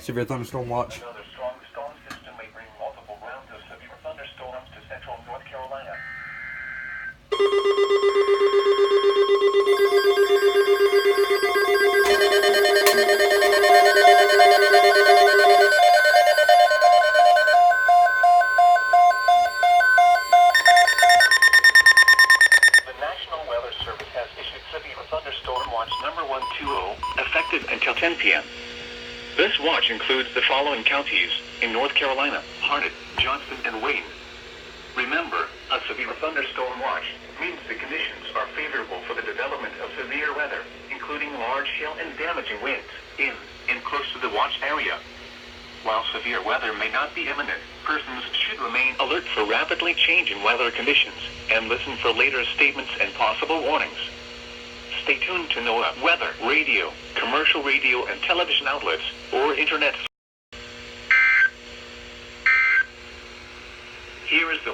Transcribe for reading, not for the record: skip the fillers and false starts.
Severe thunderstorm watch. Another strong storm system may bring multiple rounds of severe thunderstorms to central North Carolina. The National Weather Service has issued severe thunderstorm watch number 120, effective until 10 p.m. This watch includes the following counties in North Carolina: Harnett, Johnson, and Wayne. Remember, a severe thunderstorm watch means the conditions are favorable for the development of severe weather, including large hail and damaging winds in and close to the watch area. While severe weather may not be imminent, persons should remain alert for rapidly changing weather conditions and listen for later statements and possible warnings. Stay tuned to NOAA weather, radio, commercial radio and television outlets, or internet. Here is the